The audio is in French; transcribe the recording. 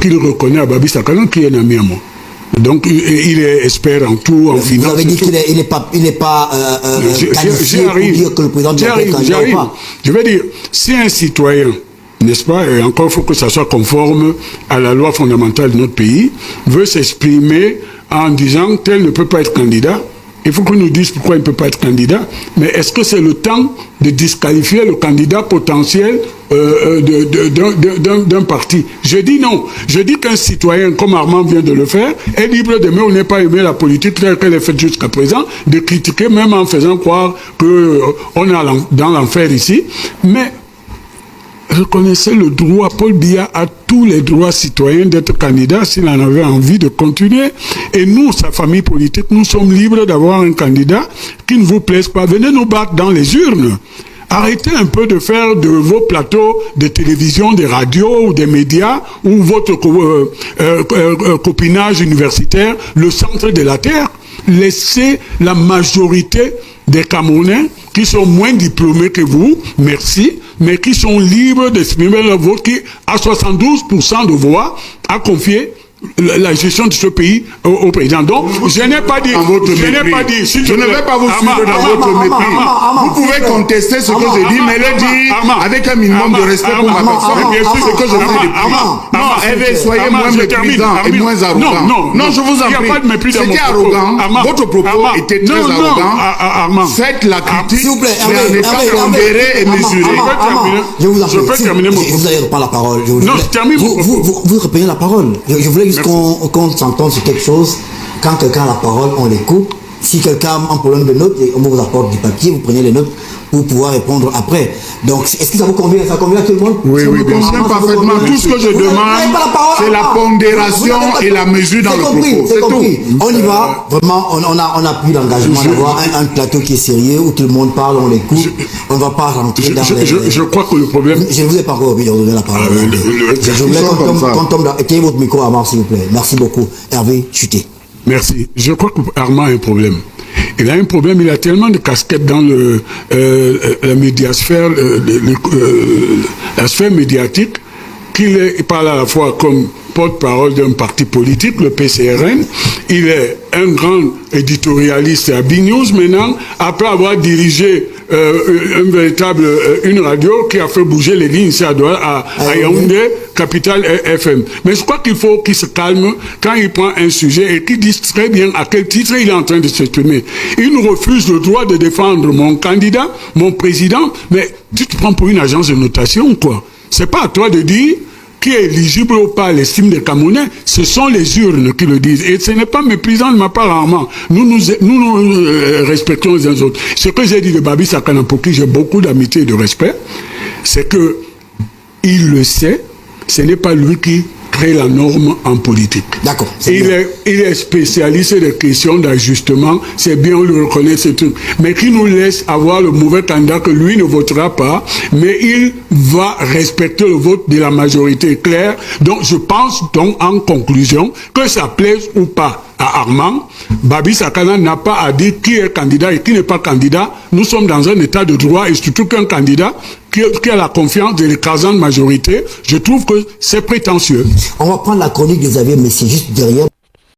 qu'il reconnaît à Babi Sakana, qui est un ami à moi. Donc, il est expert en tout, en finance. Vous avez dit qu'il n'est pas qualifié pour dire que le président doit être candidat ou pas. Je veux dire, si un citoyen, n'est-ce pas, et encore il faut que ça soit conforme à la loi fondamentale de notre pays, veut s'exprimer en disant tel ne peut pas être candidat, il faut qu'on nous dise pourquoi il ne peut pas être candidat, mais est-ce que c'est le temps de disqualifier le candidat potentiel d'un parti? Je dis non. Je dis qu'un citoyen, comme Armand vient de le faire, est libre d'aimer ou n'est pas aimer la politique telle qu'elle est faite jusqu'à présent, de critiquer même en faisant croire qu'on est dans l'enfer ici, mais reconnaissez le droit, Paul Biya a tous les droits citoyens d'être candidat s'il en avait envie de continuer. Et nous, sa famille politique, nous sommes libres d'avoir un candidat qui ne vous plaise pas. Venez nous battre dans les urnes. Arrêtez un peu de faire de vos plateaux de télévision, des radios ou des médias ou votre copinage universitaire le centre de la terre. Laissez la majorité des Camerounais qui sont moins diplômés que vous, merci, mais qui sont libres d'exprimer leur vote, qui, à 72% de voix, a confié la gestion de ce pays au président. Donc, je n'ai pas dit, je ne vais pas vous suivre dans votre mépris. Vous pouvez contester ce que je dis, mais le dire avec un minimum de respect pour ma personne. Bien sûr, ce que je fais depuis. Non, Hervé, soyez moins méprisant et moins arrogant. Non, je vous en prie. C'était arrogant. Votre propos était très arrogant. Faites la critique, mais en étant pondéré et mesuré. Je vous en prie. Je peux terminer mon propos. Vous allez reprendre la parole. Non, je termine mon propos. Vous reprenez la parole. Je voulais juste qu'on s'entende sur quelque chose. Quand quelqu'un a la parole, on l'écoute. Si quelqu'un a un problème de notes, on vous apporte du papier, vous prenez les notes pour pouvoir répondre après. Donc, est-ce que ça vous convient? Ça convient à tout le monde? Oui, oui, bien sûr, parfaitement. Tout ce que je demande, c'est la pondération et la mesure dans le propos. C'est compris. On y va. Vraiment, on a pris l'engagement d'avoir un plateau qui est sérieux, où tout le monde parle, on l'écoute. On ne va pas rentrer dans les... Je crois que le problème... Je ne vous ai pas encore envie de redonner la parole. Je voulais qu'on tombe là. Éteignez votre micro avant, s'il vous plaît. Merci beaucoup. Hervé, chutez. Merci. Je crois qu'Armand a un problème. Il a un problème, il a tellement de casquettes dans la médiasphère, la sphère médiatique, qu'il parle à la fois comme porte-parole d'un parti politique, le PCRN. Il est un grand éditorialiste à BNews maintenant, après avoir dirigé une radio qui a fait bouger les lignes ici à Yaoundé, capitale FM. Mais je crois qu'il faut qu'il se calme quand il prend un sujet et qu'il dise très bien à quel titre il est en train de s'exprimer. Il nous refuse le droit de défendre mon candidat, mon président, mais tu te prends pour une agence de notation, quoi. C'est pas à toi de dire qui est éligible ou pas à l'estime des Camerounais, ce sont les urnes qui le disent. Et ce n'est pas méprisant de ma part, Armand. Nous respectons les uns les autres. Ce que j'ai dit de Babi Sakana, pour qui j'ai beaucoup d'amitié et de respect, c'est que il le sait, ce n'est pas lui qui crée la norme en politique. D'accord. Il est spécialiste des questions d'ajustement, c'est bien, on le reconnaît, ce truc. Mais qui nous laisse avoir le mauvais candidat que lui ne votera pas, mais il va respecter le vote de la majorité claire. Donc, je pense donc en conclusion que ça plaise ou pas à Armand, Babi Sakana n'a pas à dire qui est candidat et qui n'est pas candidat. Nous sommes dans un état de droit et surtout qu'un candidat qui a la confiance de l'écrasante majorité, je trouve que c'est prétentieux. On va prendre la chronique de Xavier Messi juste derrière.